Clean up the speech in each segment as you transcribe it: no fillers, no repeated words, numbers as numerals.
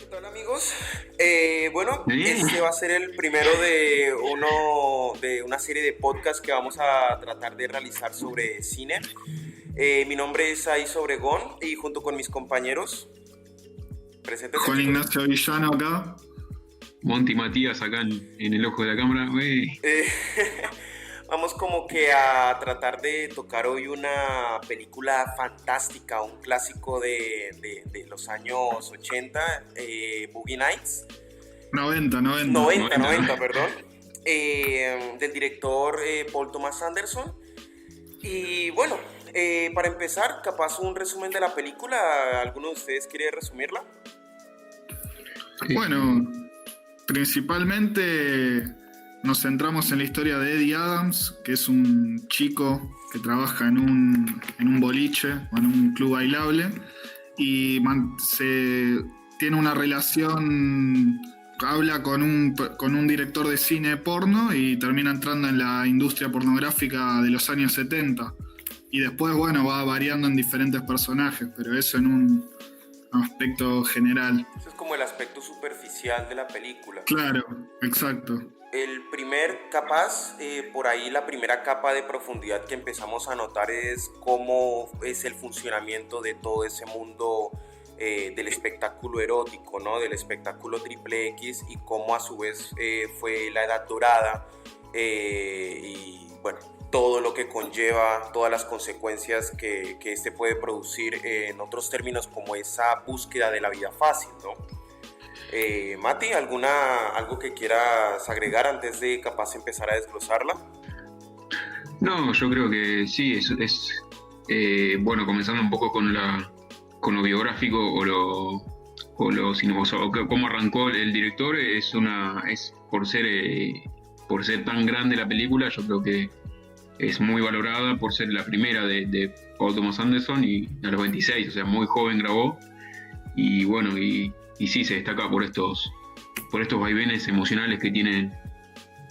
¿Qué tal, amigos? Bueno, Bien. este va a ser el primero de una serie de podcasts que vamos a tratar de realizar sobre cine. Mi nombre es Ais Obregón y junto con mis compañeros, preséntense, Juan chicos. Ignacio Villano acá. Monty Matías acá en el ojo de la cámara. Eh, Vamos como que a tratar de tocar hoy una película fantástica, un clásico de los años 80, Boogie Nights. 90, 90. 90, 90, 90. perdón. Del director Paul Thomas Anderson. Y bueno, para empezar, capaz un resumen de la película. ¿Alguno de ustedes quiere resumirla? Bueno, principalmente nos centramos en la historia de Eddie Adams, que es un chico que trabaja en un boliche o en un club bailable y tiene una relación, habla con un director de cine porno y termina entrando en la industria pornográfica de los años 70. Y después, bueno, va variando en diferentes personajes, pero eso en un aspecto general. Ese es como el aspecto superficial de la película. Claro, exacto. El primer, capaz, por ahí la primera capa de profundidad que empezamos a notar es cómo es el funcionamiento de todo ese mundo del espectáculo erótico, ¿no? Del espectáculo triple X y cómo a su vez fue la edad dorada y bueno, todo lo que conlleva, todas las consecuencias que este puede producir en otros términos como esa búsqueda de la vida fácil, ¿no? Mati, algo que quieras agregar antes de capaz empezar a desglosarla? No, yo creo que sí, bueno, comenzando un poco con lo biográfico o cómo arrancó el director, es por ser tan grande la película, yo creo que es muy valorada por ser la primera de Paul Thomas Anderson y a los 26, o sea, muy joven grabó y bueno, y sí se destaca por estos vaivenes emocionales que tienen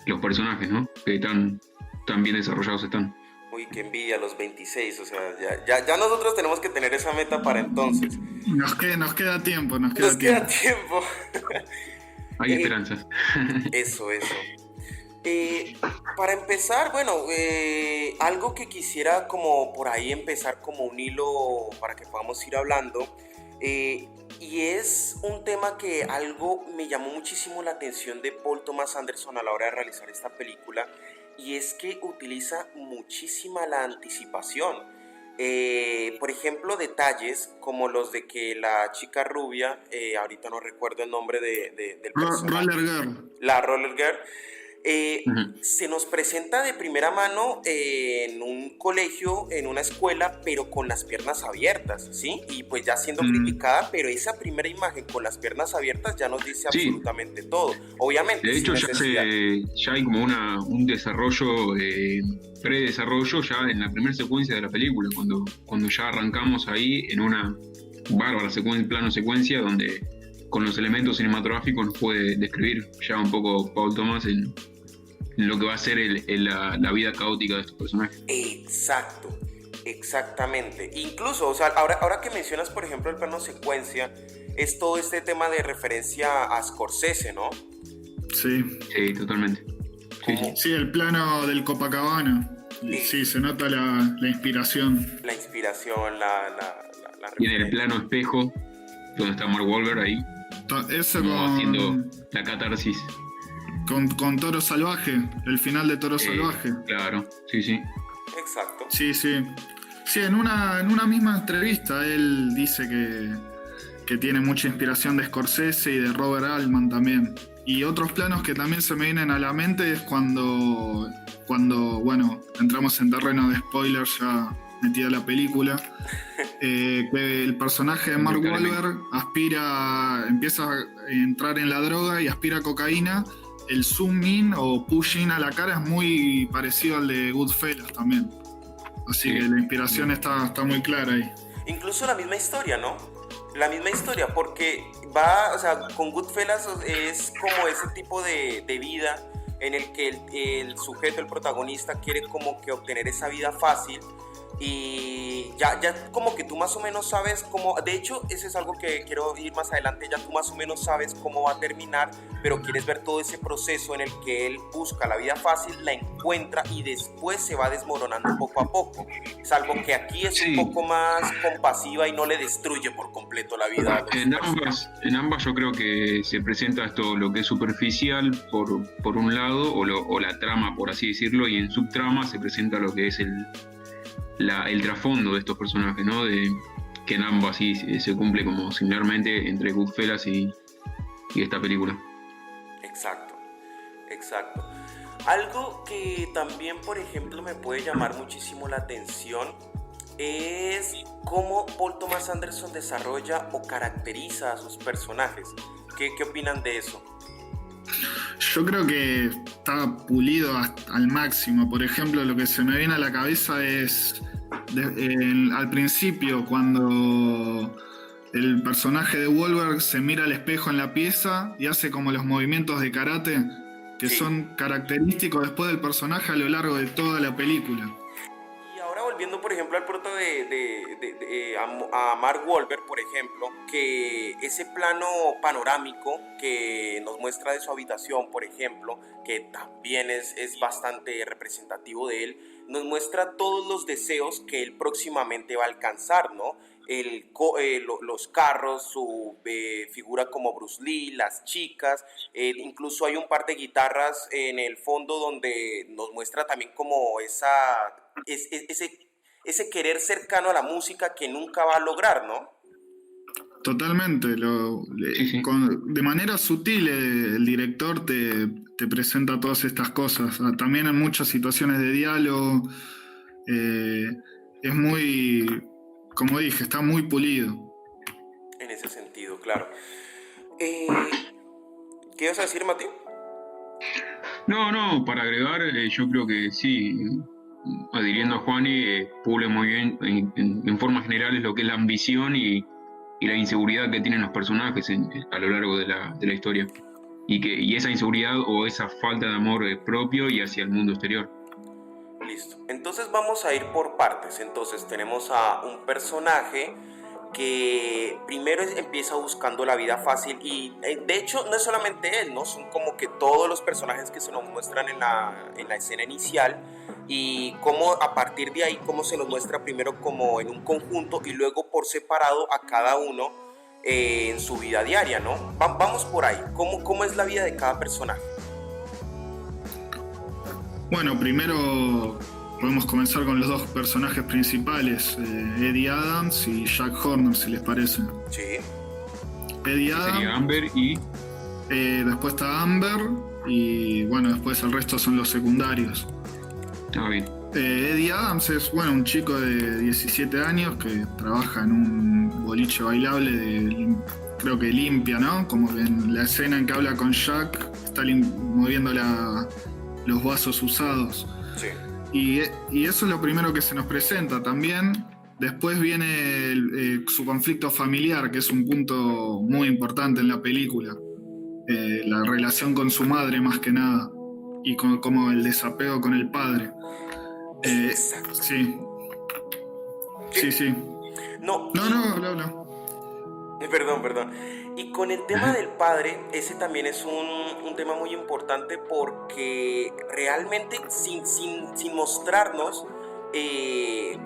los personajes, ¿no? Que tan bien desarrollados están. Uy, qué envidia, los 26, o sea, ya nosotros tenemos que tener esa meta para entonces. Nos queda tiempo, nos Nos queda queda tiempo. tiempo. Hay esperanzas. Eso. Para empezar, bueno, algo que quisiera como por ahí empezar como un hilo para que podamos ir hablando, y es un tema que algo me llamó muchísimo la atención de Paul Thomas Anderson a la hora de realizar esta película, y es que utiliza muchísima la anticipación. Por ejemplo, detalles como los de que la chica rubia, ahorita no recuerdo el nombre del personaje, Roller Girl. la Roller Girl, Ujú. se nos presenta de primera mano en un colegio, en una escuela, pero con las piernas abiertas, ¿sí? Y pues ya siendo criticada, pero esa primera imagen con las piernas abiertas ya nos dice Sí. absolutamente todo. Obviamente, De hecho, sin ya necesidad. ya hay como un desarrollo, predesarrollo ya en la primera secuencia de la película, cuando ya arrancamos ahí en una bárbara plano secuencia donde con los elementos cinematográficos nos puede describir ya un poco Paul Thomas en lo que va a ser la vida caótica de estos personajes. Exacto, exactamente. Incluso, o sea, ahora que mencionas, por ejemplo, el plano secuencia, es todo este tema de referencia a Scorsese, ¿no? Sí. Sí, totalmente. Sí, sí. Sí, el plano del Copacabana. Sí, se nota la inspiración. La inspiración, la Y en el referencia. plano espejo, donde está Mark Wahlberg ahí, Eso como haciendo con, la catarsis. con Toro Salvaje, el final de Toro Salvaje. Claro, sí, sí. Exacto. Sí. Sí, en una misma entrevista él dice que tiene mucha inspiración de Scorsese y de Robert Altman también. Y otros planos que también se me vienen a la mente es cuando bueno, entramos en terreno de spoilers ya metida la película, que el personaje de Mark Wahlberg empieza a entrar en la droga y aspira cocaína. El zoom in o push in a la cara es muy parecido al de Goodfellas también. Así Sí. que la inspiración está muy clara ahí. Incluso la misma historia, ¿no? La misma historia, porque va, o sea, con Goodfellas es como ese tipo de vida en el que el sujeto, el protagonista, quiere como que obtener esa vida fácil, y ya como que tú más o menos sabes cómo, de hecho eso es algo que quiero ir más adelante, ya tú más o menos sabes cómo va a terminar, pero quieres ver todo ese proceso en el que él busca la vida fácil, la encuentra y después se va desmoronando poco a poco, salvo que aquí es un poco más compasiva y no le destruye por completo la vida. En ambas yo creo que se presenta esto, lo que es superficial por un lado, o la trama, por así decirlo, y en subtrama se presenta lo que es el trasfondo de estos personajes, ¿no? Que en ambos sí se cumple como similarmente entre Goodfellas y esta película. Exacto. Algo que también, por ejemplo, me puede llamar muchísimo la atención es cómo Paul Thomas Anderson desarrolla o caracteriza a sus personajes. ¿Qué opinan de eso? Yo creo que está pulido al máximo. Por ejemplo, lo que se me viene a la cabeza es al principio, cuando el personaje de Wahlberg se mira al espejo en la pieza y hace como los movimientos de karate que son característicos después del personaje a lo largo de toda la película. Y ahora volviendo, por ejemplo, al proto a Mark Wahlberg, por ejemplo, que ese plano panorámico que nos muestra de su habitación, por ejemplo, que también es bastante representativo de él, nos muestra todos los deseos que él próximamente va a alcanzar, ¿no? Los carros, su figura como Bruce Lee, las chicas, incluso hay un par de guitarras en el fondo donde nos muestra también como ese querer cercano a la música que nunca va a lograr, ¿no? Totalmente, de manera sutil el director te presenta todas estas cosas, también en muchas situaciones de diálogo, es muy, como dije, está muy pulido. En ese sentido, claro. ¿Qué ibas a decir, Mati? No, para agregar, yo creo que sí, adhiriendo a Juani, pule muy bien en formas generales lo que es la ambición y la inseguridad que tienen los personajes a lo largo de la historia. Y esa inseguridad o esa falta de amor propio y hacia el mundo exterior. Listo. Entonces vamos a ir por partes. Entonces tenemos a un personaje que primero empieza buscando la vida fácil y de hecho no es solamente él, ¿no? Son como que todos los personajes que se nos muestran en la escena inicial y cómo a partir de ahí cómo se nos muestra primero como en un conjunto y luego por separado a cada uno en su vida diaria, ¿no? Vamos por ahí. ¿Cómo es la vida de cada personaje? Bueno, primero podemos comenzar con los dos personajes principales, Eddie Adams y Jack Horner, si les parece. Sí. Eddie Adams. Sería Amber y... después está Amber y bueno, después el resto son los secundarios. Bien. Eddie Adams es un chico de 17 años que trabaja en un boliche bailable creo que limpia, ¿no? Como que en la escena en que habla con Jack está moviendo los vasos usados. Sí. Y eso es lo primero que se nos presenta también. Después viene su conflicto familiar, que es un punto muy importante en la película. La relación con su madre más que nada. Y como el desapego con el padre. Exacto. Sí. Sí. No, habla. Perdón. Y con el tema del padre, ese también es un tema muy importante porque realmente sin mostrarnos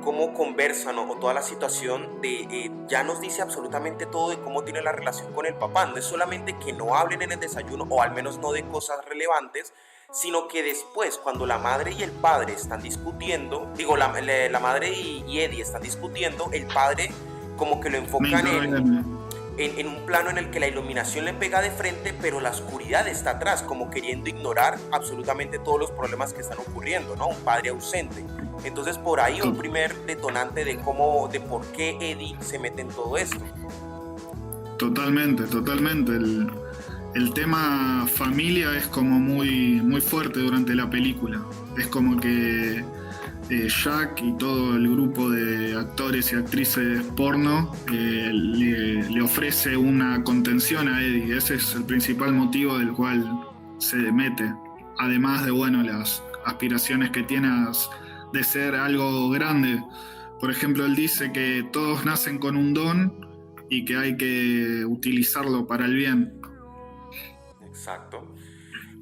cómo conversan o toda la situación ya nos dice absolutamente todo de cómo tiene la relación con el papá. No es solamente que no hablen en el desayuno o al menos no de cosas relevantes, sino que después cuando la madre y el padre están discutiendo, la madre y Eddie están discutiendo, el padre como que lo enfocan en un plano en el que la iluminación le pega de frente, pero la oscuridad está atrás, como queriendo ignorar absolutamente todos los problemas que están ocurriendo, ¿no? Un padre ausente. Entonces por ahí un primer detonante de por qué Eddie se mete en todo esto. Totalmente. El tema familia es como muy, muy fuerte durante la película. Es como que Jack y todo el grupo de actores y actrices porno le ofrece una contención a Eddie. Ese es el principal motivo del cual se mete. Además de las aspiraciones que tiene de ser algo grande Por ejemplo, él dice que todos nacen con un don y que hay que utilizarlo para el bien. Exacto.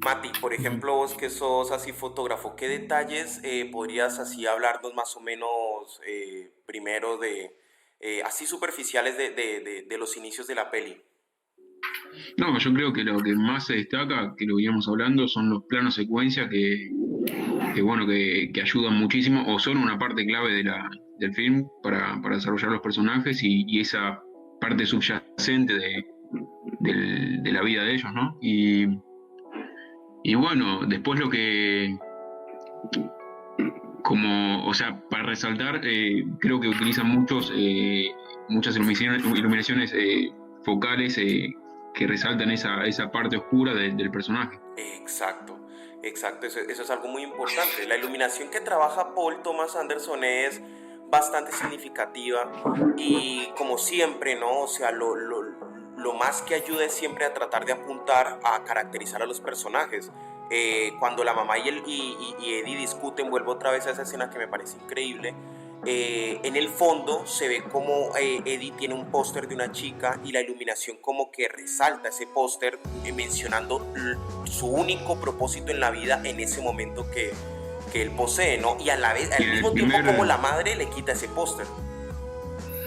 Mati, por ejemplo, vos que sos así fotógrafo, ¿qué detalles podrías así hablarnos más o menos primero así superficiales de los inicios de la peli? No, yo creo que lo que más se destaca, que lo íbamos hablando, son los planos secuencia que ayudan muchísimo o son una parte clave del film para desarrollar los personajes y esa parte subyacente de la vida de ellos, ¿no? Y bueno, después lo que, o sea, para resaltar, creo que utilizan muchas iluminaciones focales que resaltan esa parte oscura del personaje. Exacto, eso es algo muy importante. La iluminación que trabaja Paul Thomas Anderson es bastante significativa y como siempre, ¿no? O sea, lo más que ayuda es siempre a tratar de apuntar a caracterizar a los personajes. Cuando la mamá y Eddie discuten, vuelvo otra vez a esa escena que me parece increíble. En el fondo se ve como Eddie tiene un póster de una chica y la iluminación como que resalta ese póster mencionando su único propósito en la vida en ese momento que él posee, ¿no? Y a la vez, al mismo tiempo como la madre le quita ese póster.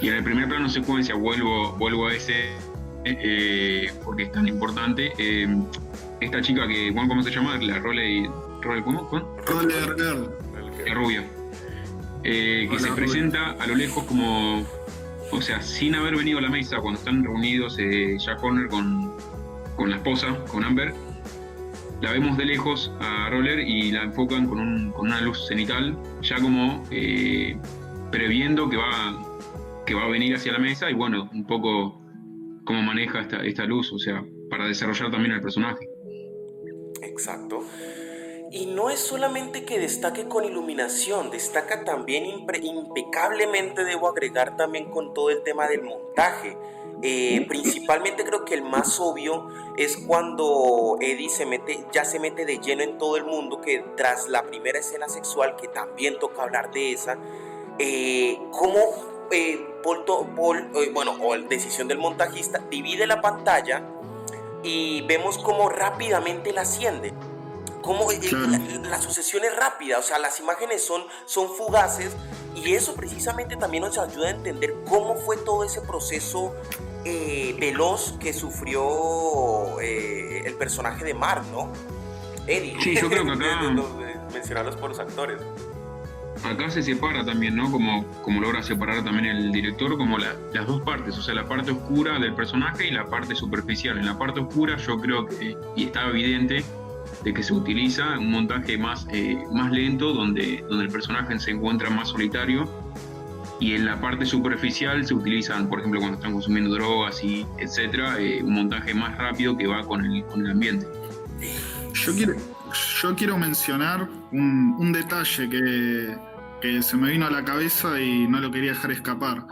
Y en el primer plano secuencia vuelvo a ese porque es tan importante. Esta chica que, ¿cómo se llama? La ¿cómo? La rubia. Que se presenta a lo lejos como, o sea, sin haber venido a la mesa cuando están reunidos Jack Horner con la esposa, con Amber. La vemos de lejos a Roller y la enfocan con una luz cenital, ya como previendo que va a venir hacia la mesa y bueno, un poco cómo maneja esta luz, o sea, para desarrollar también el personaje. Exacto. Y no es solamente que destaque con iluminación, destaca también impecablemente, debo agregar también con todo el tema del montaje. Principalmente creo que el más obvio es cuando Eddie ya se mete de lleno en todo el mundo, que tras la primera escena sexual, que también toca hablar de esa, cómo o decisión del montajista, divide la pantalla y vemos cómo rápidamente la asciende. Como la sucesión es rápida, o sea, las imágenes son fugaces y eso precisamente también nos ayuda a entender cómo fue todo ese proceso veloz que sufrió el personaje de Mark, ¿no? Eddie. Sí, yo creo que acá mencionarlos por los actores. Acá se separa también, ¿no? Como logra separar también el director, como las dos partes, o sea, la parte oscura del personaje y la parte superficial. En la parte oscura yo creo que, y está evidente, de que se utiliza un montaje más lento, donde el personaje se encuentra más solitario, y en la parte superficial se utilizan, por ejemplo, cuando están consumiendo drogas y etcétera, un montaje más rápido que va con el ambiente. Yo quiero mencionar un detalle que se me vino a la cabeza y no lo quería dejar escapar.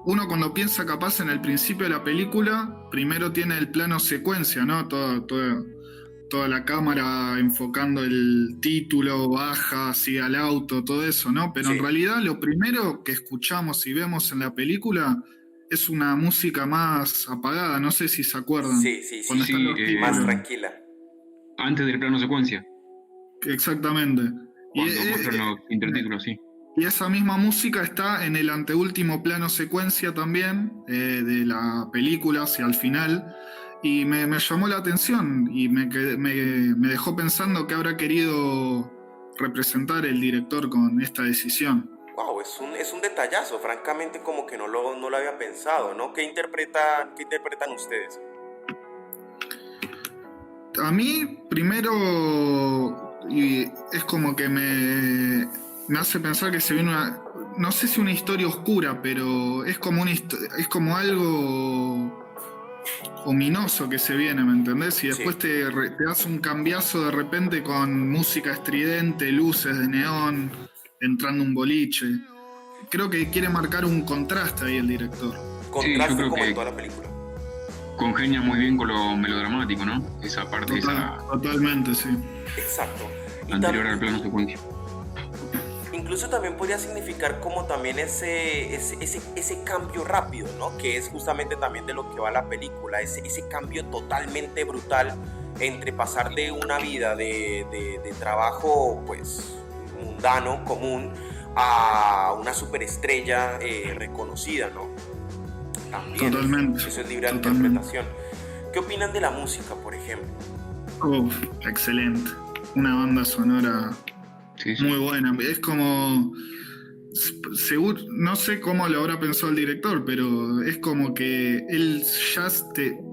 Uno cuando piensa capaz en el principio de la película, primero tiene el plano secuencia, ¿no? Toda la cámara enfocando el título, baja, sigue al auto, todo eso, ¿no? Pero sí, en realidad lo primero que escuchamos y vemos en la película es una música más apagada, no sé si se acuerdan. Sí, más tranquila. Antes del plano secuencia. Exactamente. Cuando muestran los intertítulos, sí. Y esa misma música está en el anteúltimo plano secuencia también, de la película hacia el final. Y me llamó la atención y me dejó pensando qué habrá querido representar el director con esta decisión. Wow, es un detallazo, francamente como que no lo había pensado, ¿no? ¿Qué interpretan ustedes? A mí, primero, es como que me hace pensar que se viene no sé si una historia oscura, pero es como algo ominoso que se viene, ¿me entendés? Y después sí, te hace un cambiazo de repente con música estridente, luces de neón, entrando un boliche. Creo que quiere marcar un contraste ahí el director. Contraste, sí, como en toda la película. Congenia muy bien con lo melodramático, ¿no? Esa parte, totalmente, sí. Exacto. Anterior al plano secuencia. incluso también podría significar como también ese cambio rápido, ¿no? Que es justamente también de lo que va la película, ese cambio totalmente brutal entre pasar de una vida de trabajo pues mundano, común, a una superestrella reconocida, ¿no? También Totalmente. eso es libre de Totalmente. interpretación. ¿Qué opinan de la música, por ejemplo? Uf, excelente. Una banda sonora Sí, sí. muy buena. Es como, seguro, no sé cómo lo habrá pensado el director, pero es como que él ya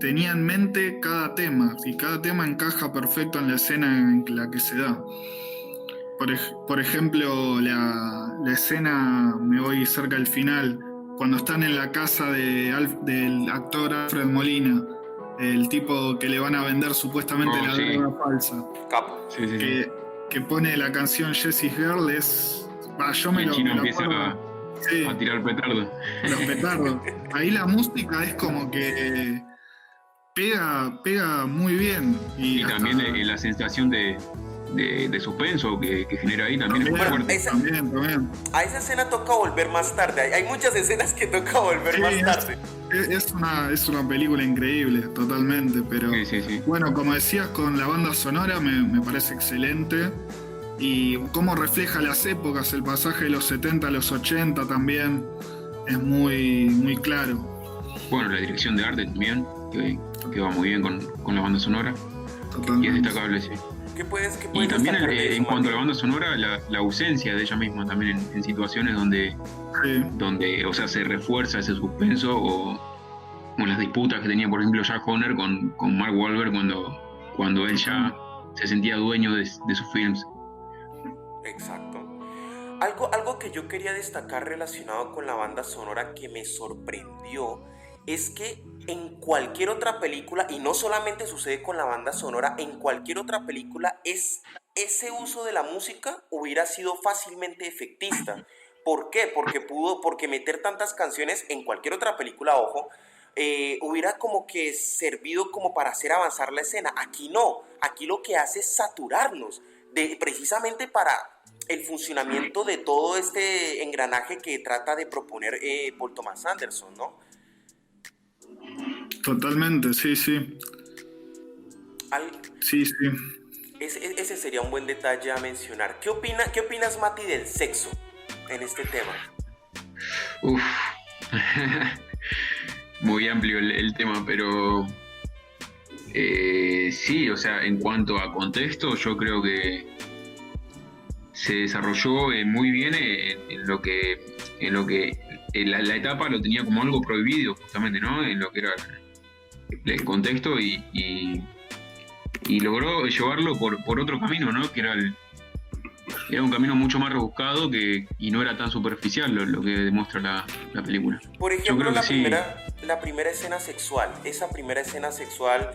tenía en mente cada tema, y cada tema encaja perfecto en la escena en la que se da. Por ejemplo, la escena, me voy cerca del final, cuando están en la casa del actor Alfred Molina, el tipo que le van a vender supuestamente la Sí. droga falsa, Capo. Sí, sí, sí. que pone la canción Jessie's Girl, yo Y me el lo, chino me lo empieza acuerdo. Sí, a tirar petardo. los petardos. Ahí la música es como que pega muy bien. Y hasta- también la sensación de suspenso que genera ahí también es muy Bueno, fuerte. También. A esa escena toca volver más tarde. Hay muchas escenas que toca volver Sí, más tarde. es una película increíble, totalmente, pero Sí, sí, sí. bueno, como decías, con la banda sonora me parece excelente, y cómo refleja las épocas, el pasaje de los 70 a los 80 también es muy claro. Bueno, la dirección de arte también, que va muy bien con la banda sonora. Y es Totalmente. destacable, sí. ¿Qué puedes Y también destacar de eso, en cuanto a la Mati? banda sonora, la ausencia de ella misma también en situaciones Sí, donde, o sea, se refuerza ese suspenso o las disputas que tenía, por ejemplo, Jack Horner con Mark Wahlberg cuando él ya se sentía dueño de sus films. Exacto. Algo que yo quería destacar relacionado con la banda sonora que me sorprendió es que en cualquier otra película, y no solamente sucede con la banda sonora, en cualquier otra película ese uso de la música hubiera sido fácilmente efectista. ¿Por qué? Porque meter tantas canciones en cualquier otra película, ojo, hubiera como que servido como para hacer avanzar la escena. Aquí no, aquí lo que hace es saturarnos, precisamente para el funcionamiento de todo este engranaje que trata de proponer Paul Thomas Anderson, ¿no? totalmente, sí. Al- Sí. ese sería un buen detalle a mencionar. ¿Qué opinas, Mati, del sexo en este tema? Uf. Muy amplio el tema, pero sí, o sea, en cuanto a contexto, yo creo que se desarrolló muy bien la etapa lo tenía como algo prohibido, justamente, ¿no? En lo que era el contexto y logró llevarlo por otro camino, ¿no? Que era un camino mucho más rebuscado y no era tan superficial lo que demuestra la película. Por Yo ejemplo, creo que sí. la primera escena sexual, esa primera escena sexual,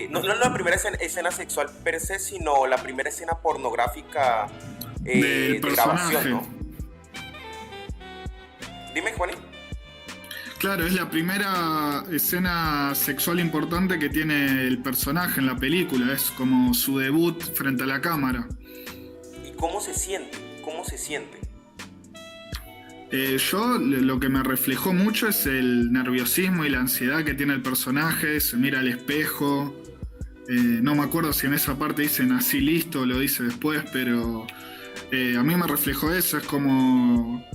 no la primera escena sexual per se, sino la primera escena pornográfica Del de grabación, personaje. ¿no? Dime, Juani. Claro, es la primera escena sexual importante que tiene el personaje en la película, es como su debut frente a la cámara. ¿Y cómo se siente? ¿Cómo se siente? Yo lo que me reflejó mucho es el nerviosismo y la ansiedad que tiene el personaje, se mira al espejo, no me acuerdo si en esa parte dice nací listo o lo dice después, pero a mí me reflejó eso, es como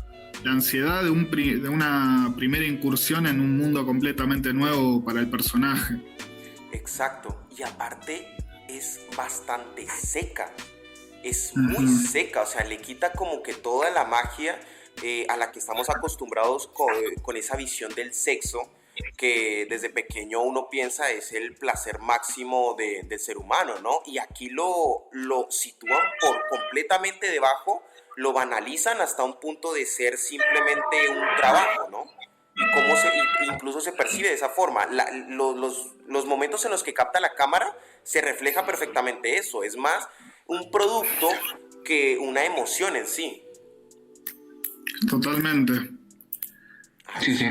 la ansiedad de una primera incursión en un mundo completamente nuevo para el personaje. Exacto. Y aparte es bastante seca. Es muy seca, o sea, le quita como que toda la magia a la que estamos acostumbrados con esa visión del sexo, que desde pequeño uno piensa es el placer máximo del ser humano, ¿no? Y aquí lo sitúan por completamente debajo, lo banalizan hasta un punto de ser simplemente un trabajo, ¿no? Y incluso se percibe de esa forma. Los momentos en los que capta la cámara se refleja perfectamente eso. Es más un producto que una emoción en sí. Totalmente. Sí, sí.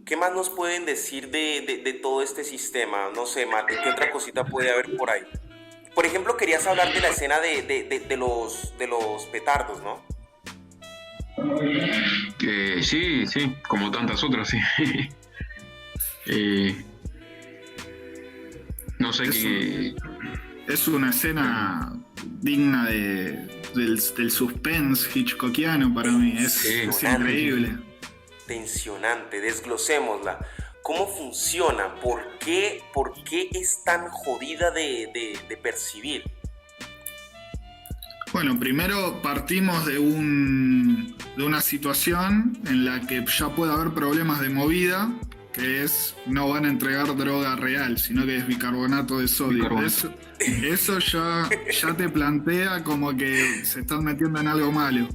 ¿Qué más nos pueden decir de todo este sistema? No sé, Mate, ¿qué otra cosita puede haber por ahí? Por ejemplo, querías hablar de la escena de los petardos, ¿no? Sí, sí, como tantas otras, sí. Eh, no sé Es, qué. es una escena digna del suspense hitchcockiano para mí. Es increíble. Tensionante, desglosémosla. ¿Cómo funciona? Por qué es tan jodida de percibir? Bueno, primero partimos de una situación en la que ya puede haber problemas de movida, que es no van a entregar droga real, sino que es bicarbonato de sodio. Eso ya te plantea como que se están metiendo en algo malo.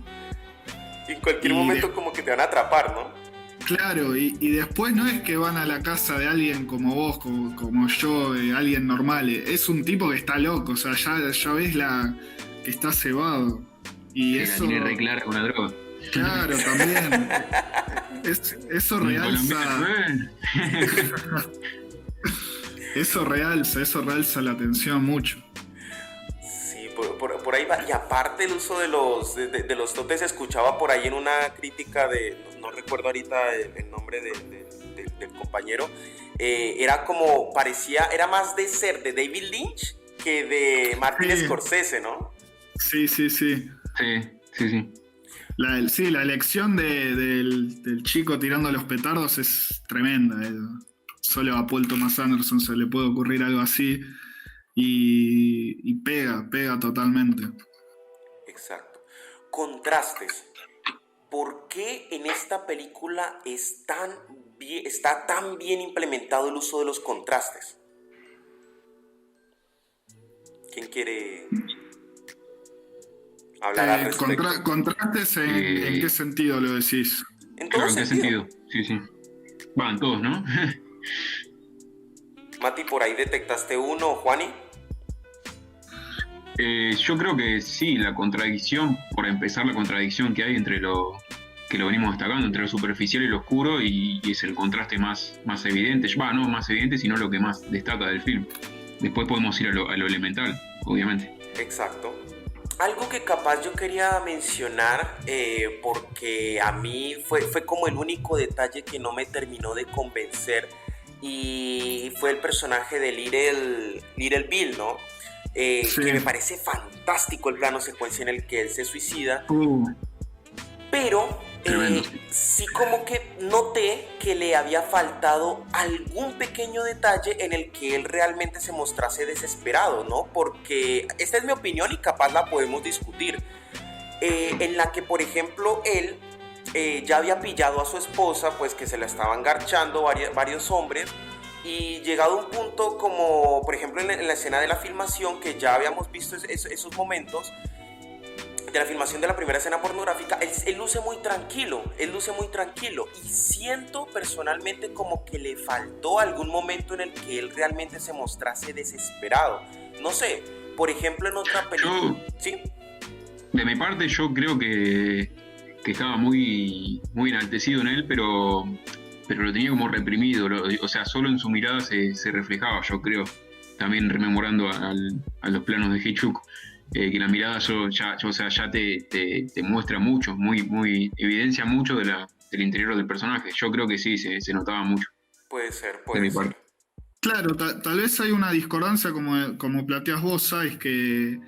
En cualquier momento como que te van a atrapar, ¿no? Claro, y después no es que van a la casa de alguien como vos, como yo, alguien normal. Es un tipo que está loco, o sea, ya ves que está cebado. Y Que eso. la tiene re clara con la droga. Claro, también. Eso realza. Eso realza la tensión mucho. Sí, por ahí va. Y aparte el uso de los totes, se escuchaba por ahí en una crítica no recuerdo ahorita el nombre del compañero, era como, era más de ser de David Lynch que de Martin Scorsese, ¿no? Sí. Sí. La elección del chico tirando los petardos es tremenda. Solo a Paul Thomas Anderson se le puede ocurrir algo así y pega totalmente. Exacto. Contrastes. ¿Por qué en esta película está tan bien implementado el uso de los contrastes? ¿Quién quiere hablar al respecto? ¿Contrastes en qué sentido lo decís? En todo claro, sentido. ¿en qué sentido? Sí. Van todos, ¿no? Mati, ¿por ahí detectaste uno, Juani? Yo creo que sí, la contradicción, por empezar, la contradicción que hay entre lo que lo venimos destacando, entre lo superficial y lo oscuro, y es el contraste más evidente. No más evidente, sino lo que más destaca del film. Después podemos ir a lo elemental, obviamente. Exacto. Algo que capaz yo quería mencionar, porque a mí fue como el único detalle que no me terminó de convencer, y fue el personaje de Little Bill, ¿no? Sí. Que me parece fantástico el plano secuencia en el que él se suicida, pero sí como que noté que le había faltado algún pequeño detalle en el que él realmente se mostrase desesperado, ¿no? Porque esta es mi opinión y capaz la podemos discutir, en la que, por ejemplo, él ya había pillado a su esposa, pues que se la estaban garchando varios hombres, y llegado a un punto como, por ejemplo, en la escena de la filmación, que ya habíamos visto esos momentos de la filmación de la primera escena pornográfica, él luce muy tranquilo, y siento personalmente como que le faltó algún momento en el que él realmente se mostrase desesperado. No sé, por ejemplo, en otra película. ¿Sí? De mi parte, yo creo que estaba muy enaltecido en él, pero lo tenía como reprimido, o sea, solo en su mirada se reflejaba, yo creo, también rememorando a los planos de Hitchcock, que la mirada ya te muestra mucho, muy evidencia mucho del interior del personaje. Yo creo que sí, se notaba mucho. Puede ser. Parte. Claro, tal vez hay una discordancia como planteas vos, ¿sabes? Que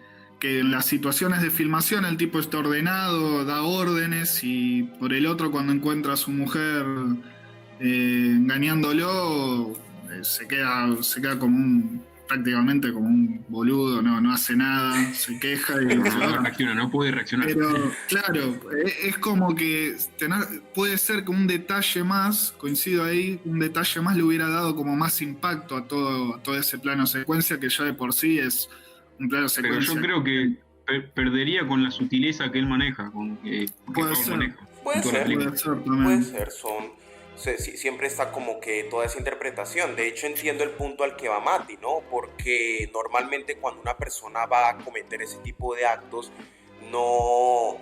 en las situaciones de filmación el tipo está ordenado, da órdenes, y por el otro, cuando encuentra a su mujer engañándolo, se queda prácticamente como un boludo, no hace nada, se queja y no puede reaccionar. Pero claro, es como que puede ser que un detalle más, coincido ahí, un detalle más le hubiera dado como más impacto a todo ese plano secuencia, que ya de por sí es un plano secuencia. Pero yo creo que perdería con la sutileza que él maneja. Puede ser. Puede ser, siempre está como que toda esa interpretación. De hecho, entiendo el punto al que va Mati, ¿no? Porque normalmente cuando una persona va a cometer ese tipo de actos, no,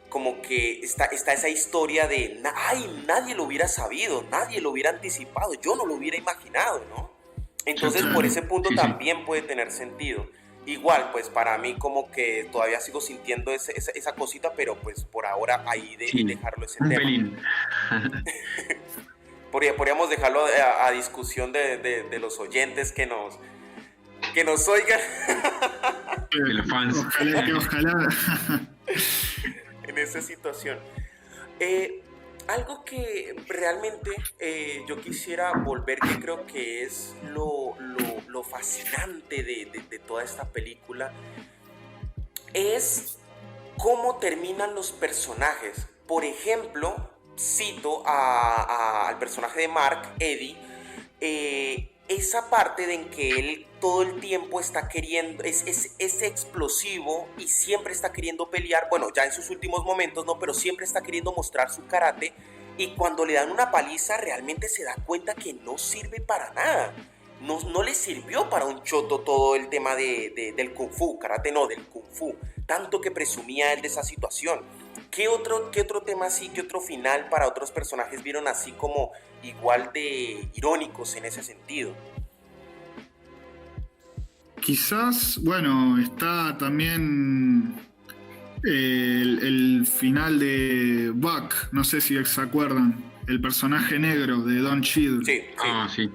como que está esa historia de nadie lo hubiera sabido, nadie lo hubiera anticipado, yo no lo hubiera imaginado, ¿no? Entonces, por ese punto también puede tener sentido. igual, pues para mí como que todavía sigo sintiendo esa cosita, pero pues por ahora ahí Sí, dejarlo ese un tema. pelín. Podríamos dejarlo a discusión de los oyentes que nos oigan De los fans. Ojalá. en esa situación. Algo que realmente yo quisiera volver, que creo que es lo fascinante de toda esta película, es cómo terminan los personajes. Por ejemplo, cito al personaje de Mark, Eddie, esa parte de en que él todo el tiempo está queriendo, es explosivo y siempre está queriendo pelear, bueno, ya en sus últimos momentos, ¿no? Pero siempre está queriendo mostrar su karate, y cuando le dan una paliza realmente se da cuenta que no sirve para nada. No le sirvió para un choto todo el tema del kung fu, karate no, del kung fu, tanto que presumía él de esa situación. ¿Qué otro tema así, qué otro final para otros personajes vieron así como igual de irónicos en ese sentido? Quizás, bueno, está también el final de Buck, no sé si se acuerdan, el personaje negro de Don Cheadle. Sí, sí. Ah, sí.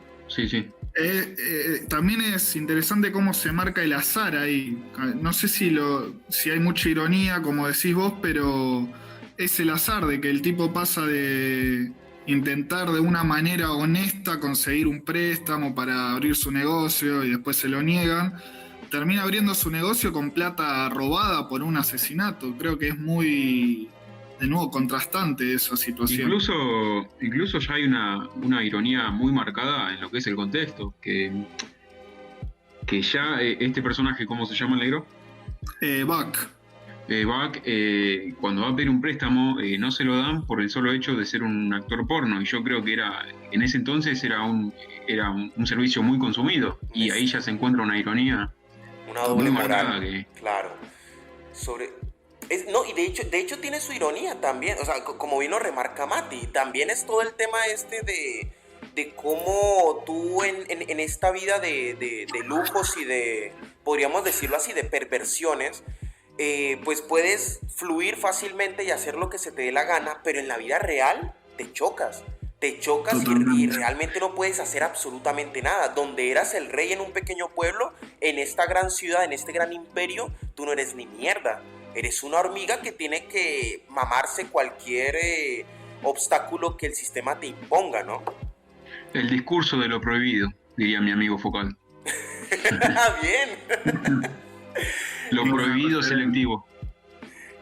También es interesante cómo se marca el azar ahí. No sé si hay mucha ironía, como decís vos, pero es el azar de que el tipo pasa de intentar de una manera honesta conseguir un préstamo para abrir su negocio y después se lo niegan. Termina abriendo su negocio con plata robada por un asesinato. Creo que es muy, de nuevo, contrastante esa situación. Incluso ya hay una ironía muy marcada en lo que es el contexto, que ya este personaje, ¿cómo se llama el negro? Buck. Buck, cuando va a pedir un préstamo, no se lo dan por el solo hecho de ser un actor porno, y yo creo que en ese entonces era un servicio muy consumido, y ahí ya se encuentra una ironía. Una doble moral, que... claro. No, y de hecho tiene su ironía también, o sea, como vino remarca Mati, también es todo el tema de cómo tú en esta vida de lujos y de, podríamos decirlo así, de perversiones, pues puedes fluir fácilmente y hacer lo que se te dé la gana, pero en la vida real te chocas y realmente no puedes hacer absolutamente nada. Donde eras el rey en un pequeño pueblo, en esta gran ciudad, en este gran imperio, tú no eres ni mierda. Eres una hormiga que tiene que mamarse cualquier obstáculo que el sistema te imponga, ¿no? El discurso de lo prohibido, diría mi amigo Focal. Bien. Lo prohibido selectivo.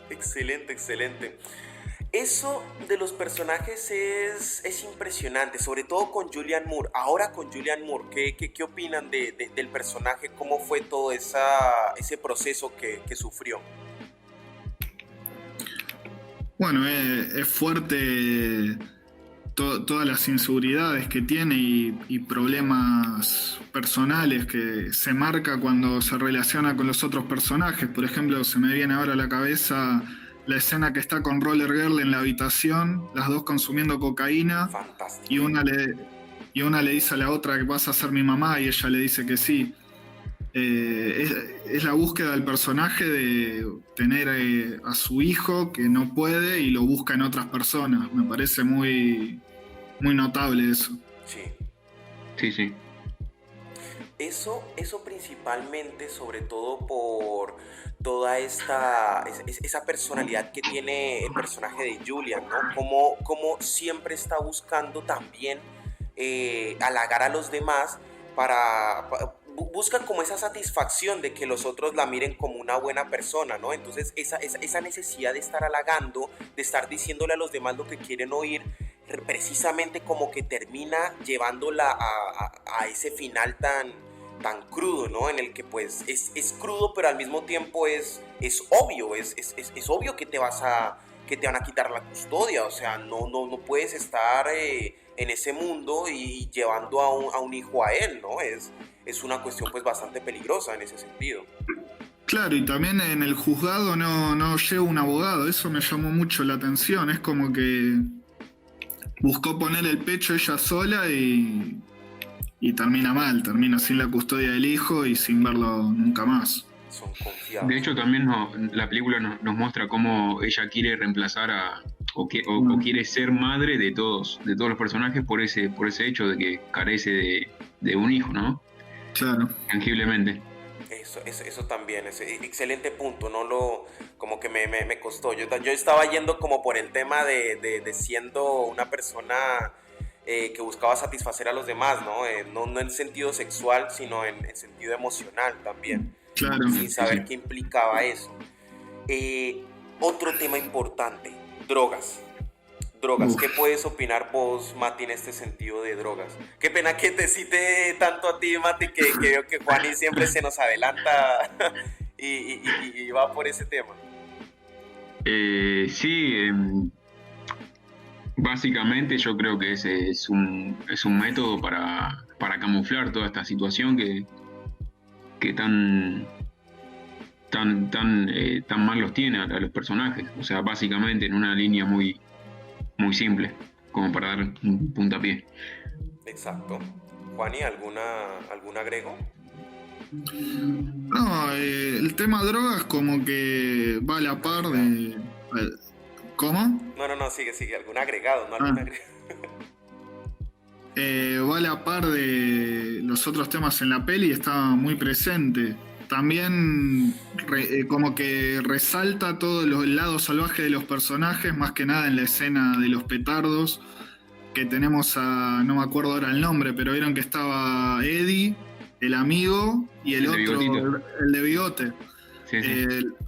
Excelente, excelente. Eso de los personajes es impresionante, sobre todo con Julianne Moore. Ahora con Julianne Moore, ¿qué opinan del personaje? ¿Cómo fue todo ese proceso que sufrió? Bueno, es fuerte todas las inseguridades que tiene y problemas personales que se marca cuando se relaciona con los otros personajes. Por ejemplo, se me viene ahora a la cabeza la escena que está con Roller Girl en la habitación, las dos consumiendo cocaína. Fantástico. Y una le dice a la otra que vas a ser mi mamá y ella le dice que sí. Es la búsqueda del personaje de tener a su hijo que no puede y lo busca en otras personas. Me parece muy, muy notable eso. Sí. Eso principalmente, sobre todo por toda esa personalidad que tiene el personaje de Julian, ¿no? Como siempre está buscando también halagar a los demás buscan como esa satisfacción de que los otros la miren como una buena persona, ¿no? Entonces esa necesidad de estar halagando, de estar diciéndole a los demás lo que quieren oír, precisamente como que termina llevándola a ese final tan crudo, ¿no? En el que pues es crudo, pero al mismo tiempo es obvio, es obvio que te van a quitar la custodia, o sea, no puedes estar en ese mundo y llevando a un hijo a él, ¿no? Es una cuestión pues bastante peligrosa en ese sentido. Claro, y también en el juzgado no lleva un abogado, eso me llamó mucho la atención, es como que buscó poner el pecho ella sola y termina mal, termina sin la custodia del hijo y sin verlo nunca más. son confiados. De hecho, también la película nos muestra cómo ella quiere reemplazar o quiere ser madre de todos los personajes por ese hecho de que carece de un hijo, ¿no? Claro. Tangiblemente. Eso también, es excelente punto, como que me costó. Yo estaba yendo como por el tema de siendo una persona que buscaba satisfacer a los demás, no en sentido sexual, sino en sentido emocional también. Claro. Sin saber qué implicaba eso. Otro tema importante, drogas. Uf. ¿Qué puedes opinar vos, Mati, en este sentido de drogas? Qué pena que te cite tanto a ti, Mati, que veo que Juani siempre se nos adelanta y va por ese tema. Sí, básicamente yo creo que ese es un método para camuflar toda esta situación que tan mal los tiene a los personajes. O sea, básicamente en una línea muy simple, como para dar un puntapié. Exacto. Juani, ¿algún agrego? No, el tema drogas como que va a la par de... ¿Cómo? No, sigue. ¿Algún agregado? No, algún agregado. Va a la par de los otros temas en la peli, está muy presente. También como que resalta todo el lado salvaje de los personajes, más que nada en la escena de los petardos, que tenemos no me acuerdo ahora el nombre, pero vieron que estaba Eddie, el amigo, y el otro, el de bigote. Sí.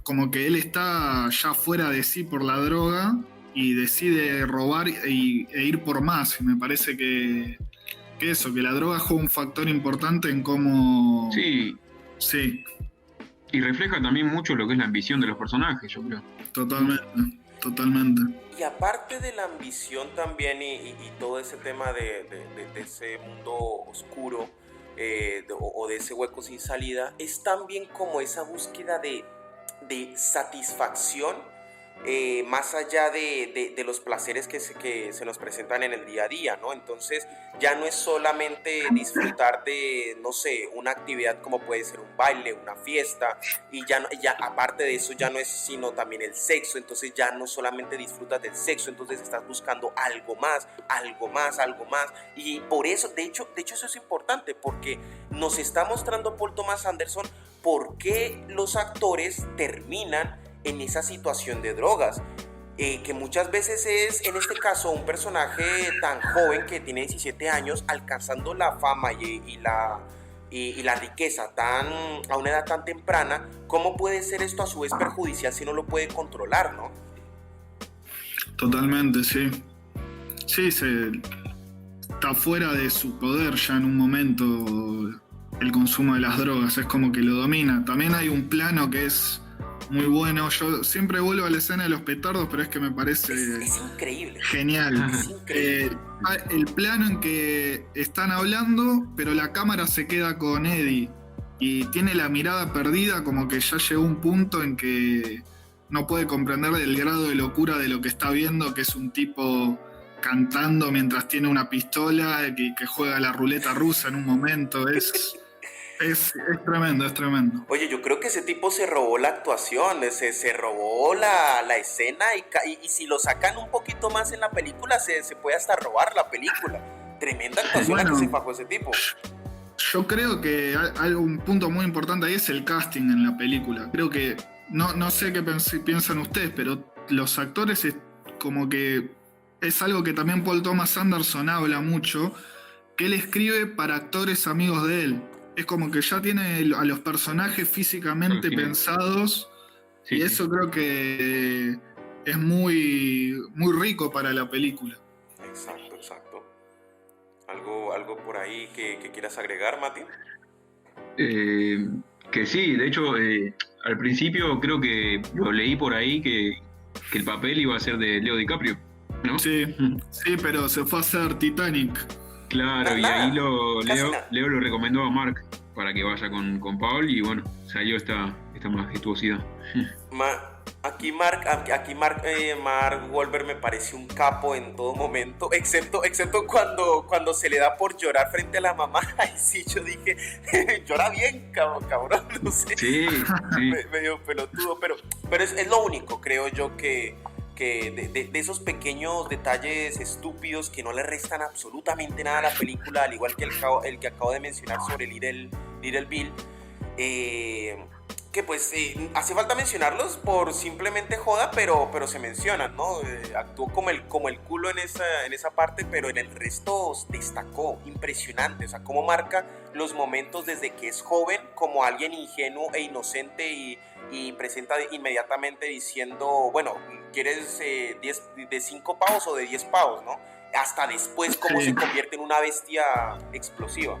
Como que él está ya fuera de sí por la droga y decide robar e ir por más. Y me parece que la droga juega un factor importante en cómo... Sí. Y refleja también mucho lo que es la ambición de los personajes, yo creo. Totalmente. Y aparte de la ambición también y todo ese tema de ese mundo oscuro o de ese hueco sin salida, es también como esa búsqueda de satisfacción más allá de los placeres que se nos presentan en el día a día, ¿no? Entonces ya no es solamente disfrutar de, no sé, una actividad como puede ser un baile, una fiesta, y ya aparte de eso ya no es sino también el sexo. Entonces ya no solamente disfrutas del sexo, entonces estás buscando algo más, y por eso, de hecho eso es importante, porque nos está mostrando Paul Thomas Anderson por qué los actores terminan en esa situación de drogas, que muchas veces es, en este caso, un personaje tan joven que tiene 17 años, alcanzando la fama y la riqueza a una edad tan temprana. ¿Cómo puede ser esto a su vez perjudicial si no lo puede controlar, no? Totalmente, sí. Sí, está fuera de su poder ya en un momento el consumo de las drogas, es como que lo domina. También hay un plano que es muy bueno. Yo siempre vuelvo a la escena de los petardos, pero es que me parece es increíble. Genial. Es increíble. El plano en que están hablando, pero la cámara se queda con Eddie y tiene la mirada perdida, como que ya llegó un punto en que no puede comprender el grado de locura de lo que está viendo, que es un tipo cantando mientras tiene una pistola que juega la ruleta rusa en un momento. Es tremendo, es tremendo. Oye, yo creo que ese tipo se robó la actuación, se robó la escena y si lo sacan un poquito más en la película, se puede hasta robar la película. Tremenda actuación la que se fajó ese tipo. Yo creo que hay un punto muy importante ahí, es el casting en la película. Creo que, no sé qué piensan ustedes, pero los actores es como que es algo que también Paul Thomas Anderson habla mucho, que él escribe para actores amigos de él. Es como que ya tiene a los personajes físicamente pensados, y eso creo que es muy, muy rico para la película. Exacto. ¿Algo por ahí que quieras agregar, Mati? Que sí, de hecho, al principio creo que lo leí por ahí que el papel iba a ser de Leo DiCaprio, ¿no? Sí, pero se fue a hacer Titanic. Claro, y ahí Leo lo recomendó a Mark para que vaya con Paul, y bueno, salió esta majestuosidad. Mark Wahlberg me parece un capo en todo momento, excepto cuando se le da por llorar frente a la mamá. Ay, sí, yo dije, llora bien, cabrón, no sé. Sí, sí. Medio pelotudo, pero es lo único, creo yo, que de esos pequeños detalles estúpidos que no le restan absolutamente nada a la película, al igual que el que acabo de mencionar sobre Little Bill, que pues hace falta mencionarlos por simplemente joda, pero se mencionan, ¿no? Actuó como el culo en esa parte, pero en el resto destacó, impresionante, o sea, cómo marca los momentos desde que es joven como alguien ingenuo e inocente y presenta inmediatamente diciendo, bueno, ¿quieres de 5 pavos o de 10 pavos, no? Hasta después cómo se convierte en una bestia explosiva.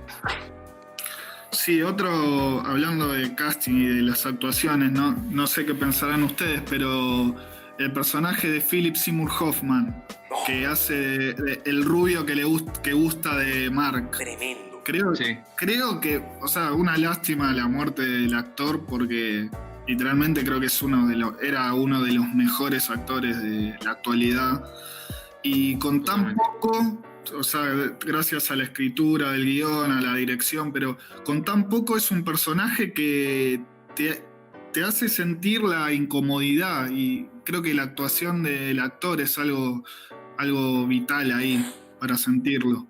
Sí, hablando de casting y de las actuaciones, no sé qué pensarán ustedes, pero el personaje de Philip Seymour Hoffman, que hace el rubio que gusta de Mark. Tremendo. Creo que, o sea, una lástima la muerte del actor, porque literalmente creo que era uno de los mejores actores de la actualidad. Y con tan poco, o sea, gracias a la escritura del guión, a la dirección, pero con tan poco es un personaje que te hace sentir la incomodidad, y creo que la actuación del actor es algo vital ahí para sentirlo.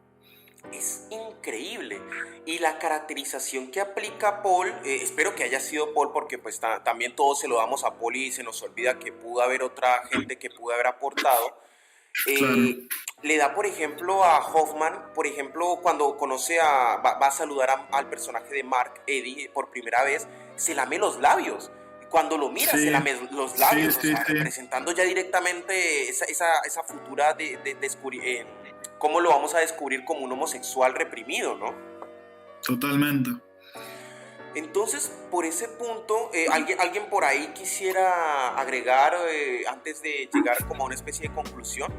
Es increíble. Y la caracterización que aplica Paul, espero que haya sido Paul, porque pues también todos se lo damos a Paul y se nos olvida que pudo haber otra gente que pudo haber aportado. Claro. Le da, por ejemplo, a Hoffman, por ejemplo, cuando va a saludar al personaje de Mark, Eddie, por primera vez, se lame los labios. Cuando lo mira, se lame los labios, sí. representando ya directamente esa futura cómo lo vamos a descubrir como un homosexual reprimido, ¿no? Totalmente. Entonces, por ese punto, ¿alguien por ahí quisiera agregar antes de llegar como a una especie de conclusión?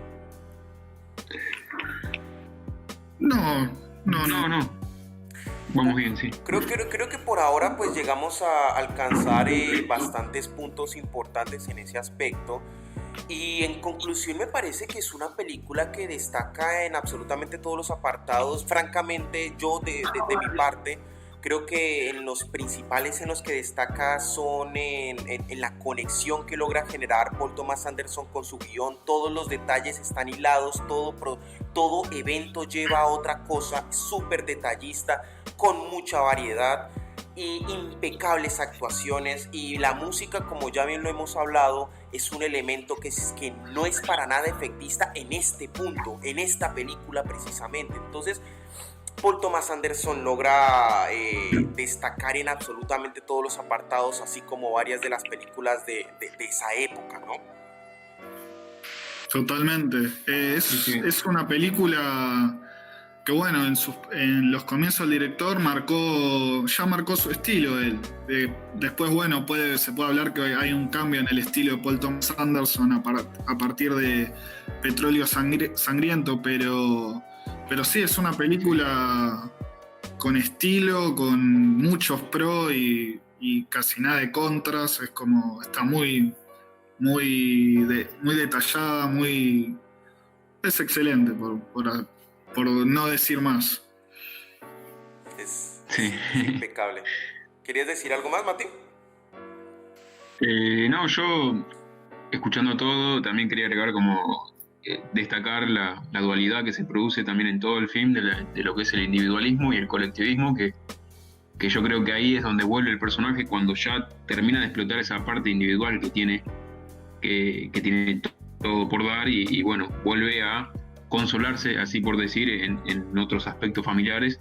No. Vamos bien, sí. Creo que por ahora pues llegamos a alcanzar bastantes puntos importantes en ese aspecto. Y en conclusión me parece que es una película que destaca en absolutamente todos los apartados. Francamente, yo de mi parte creo que en los principales en los que destaca son en la conexión que logra generar Paul Thomas Anderson con su guión. Todos los detalles están hilados, todo evento lleva a otra cosa, súper detallista, con mucha variedad y impecables actuaciones. Y la música, como ya bien lo hemos hablado, es un elemento que no es para nada efectista en este punto, en esta película precisamente. Entonces, Paul Thomas Anderson logra destacar en absolutamente todos los apartados, así como varias de las películas de esa época, ¿no? Totalmente. Es una película que, bueno, en los comienzos el director ya marcó su estilo él. Después, bueno, se puede hablar que hay un cambio en el estilo de Paul Thomas Anderson a partir de Petróleo Sangriento, pero sí, es una película con estilo, con muchos pros y casi nada de contras. Es como, está muy detallada, es excelente, por no decir más. Es impecable. ¿Querías decir algo más, Mati? No, yo, escuchando todo, también quería agregar como destacar la dualidad que se produce también en todo el film de lo que es el individualismo y el colectivismo, que yo creo que ahí es donde vuelve el personaje cuando ya termina de explotar esa parte individual que tiene todo por dar y bueno, vuelve a consolarse, así por decir, en otros aspectos familiares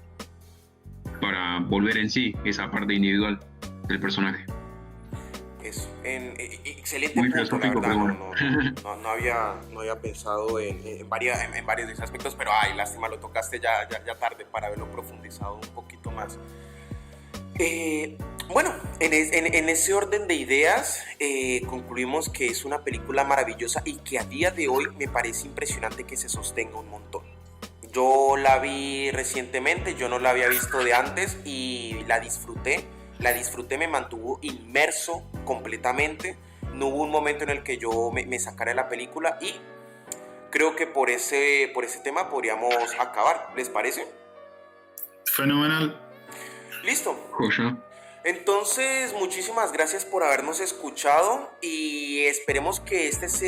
para volver en sí esa parte individual del personaje. Eso, excelente muy punto, la verdad. Bueno. No había pensado en varios de esos aspectos, pero lástima, lo tocaste ya tarde para haberlo profundizado un poquito más. Bueno, en ese orden de ideas concluimos que es una película maravillosa y que a día de hoy me parece impresionante que se sostenga un montón. Yo la vi recientemente, yo no la había visto de antes y la disfruté, me mantuvo inmerso completamente. no hubo un momento en el que yo me sacara de la película y creo que por ese tema podríamos acabar, ¿les parece? Fenomenal. Listo. Joya. Entonces, muchísimas gracias por habernos escuchado y esperemos que este sea